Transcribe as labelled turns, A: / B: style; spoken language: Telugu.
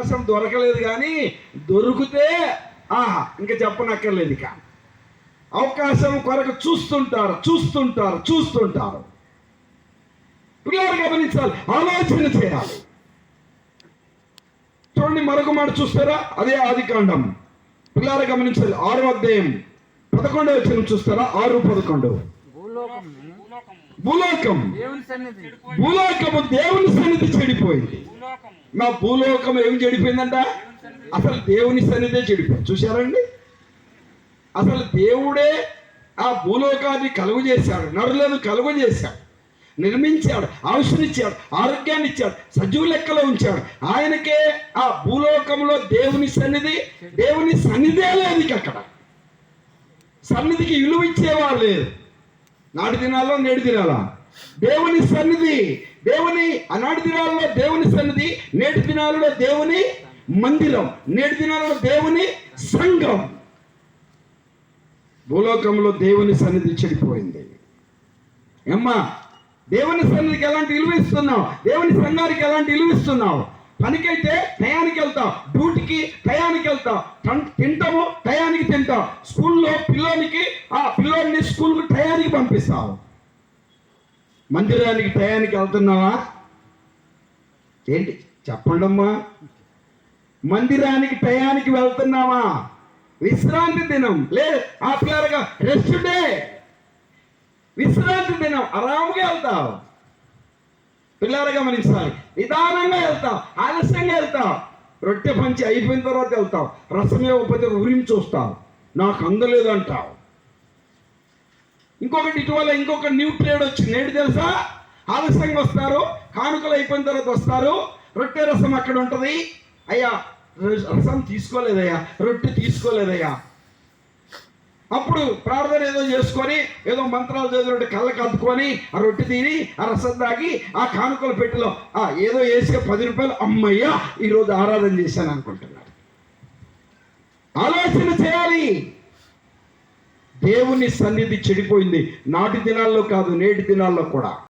A: అవకాశం దొరకలేదు, కానీ దొరికితే ఇంకా చెప్పనక్కర్లేదు. ఇక అవకాశం కొరకు చూస్తుంటారు. పిల్లలు గమనించాలి, ఆలోచన చేయాలి. చూడండి, మరొక మాట చూస్తారా? అదే ఆదికాండం. పిల్లలు గమనించాలి, 6వ అధ్యాయం 11వ వచనం చూస్తారా? 6:11. భూలోకము దేవుని సన్నిధి చెడిపోయింది. నా భూలోకం ఏం చెడిపోయిందంట? అసలు దేవుని సన్నిధే చెడిపోయింది. చూశారండి, అసలు దేవుడే ఆ భూలోకాన్ని కలుగు చేశాడు, నరులను కలుగు చేశాడు, నిర్మించాడు, ఆయుష్నిచ్చాడు, ఆరోగ్యాన్ని ఇచ్చాడు, సజీవ లెక్కలో ఉంచాడు. ఆయనకే ఆ భూలోకంలో దేవుని సన్నిధే లేదు. అక్కడ సన్నిధికి విలువ ఇచ్చేవారు లేదు. నాటి దినాల్లో నేటి దినాలా? దేవుని సన్నిధి, ఆనాటి దినాల్లో దేవుని సన్నిధి, నేటి దినాలలో దేవుని మందిరం, నేటి దినాలలో దేవుని సంఘం. భూలోకంలో దేవుని సన్నిధి చెడిపోయింది. అమ్మా, దేవుని సన్నిధికి ఎలాంటి విలువ ఇస్తున్నావు? దేవుని సంఘానికి ఎలాంటి విలువ ఇస్తున్నావు? పనికైతే టయానికి వెళ్తావు, డ్యూటీకి టయానికి వెళ్తావు, తింటాము టయానికి తింటావు, స్కూల్లో పిల్లోడిని స్కూల్కి టయానికి పంపిస్తావు. మందిరానికి టయానికి వెళ్తున్నావా? ఏంటి చెప్పండమ్మా, మందిరానికి టయానికి వెళ్తున్నావా? విశ్రాంతి దినం లేదు, ఆ పిల్లలుగా రెస్ట్ డే, విశ్రాంతి దినం, ఆరాముగా వెళ్తావు. పిల్లలు గమనించాలి, నిదానంగా వెళ్తావు, ఆలస్యంగా వెళ్తావు. రొట్టె పంచి అయిపోయిన తర్వాత వెళ్తావు, రసం ఇవ్వకపోతే గురించి చూస్తావు, నాకు అందలేదు అంటావు. ఇటీవల ఇంకొక న్యూ ట్రేడ్ వచ్చింది. ఏంటి తెలుసా? ఆలస్యంగా వస్తారు, కానుకలు అయిపోయిన తర్వాత వస్తారు, రొట్టె రసం అక్కడ ఉంటుంది. అయ్యా రసం తీసుకోలేదయ్యా, రొట్టె తీసుకోలేదయ్యా. అప్పుడు ప్రార్థన ఏదో చేసుకొని, ఏదో మంత్రాలు చదివినట్టు కళ్ళకి అద్దుకొని ఆ రొట్టె తిని ఆ రసం తాగి ఆ కానుకల పెట్టిలో ఏదో వేసే 10 రూపాయలు, అమ్మయ్యా ఈరోజు ఆరాధన చేశాను అనుకుంటున్నాడు. ఆలోచన చేయాలి. దేవుని సన్నిధి చెడిపోయింది. నాటి దినాల్లో కాదు, నేటి దినాల్లో కూడా.